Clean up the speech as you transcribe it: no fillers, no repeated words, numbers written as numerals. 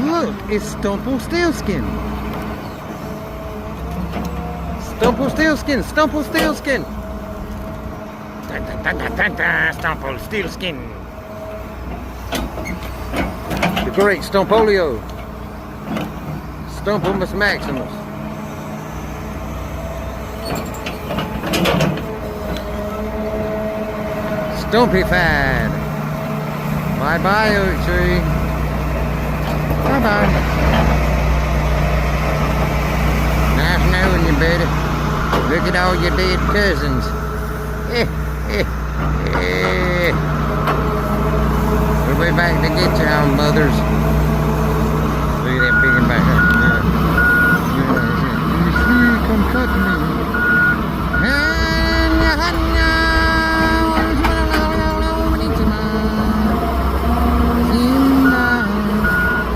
Look, it's Stumped. Stumped. Dun, dun, dun, dun, dun, dun, Stumped. The great Stumpolio. Stumpomus Maximus. Stumpified. Bye-bye, oak tree. Bye-bye. Nice knowing you, buddy. Look at all your dead cousins. We'll be back to get you, mothers.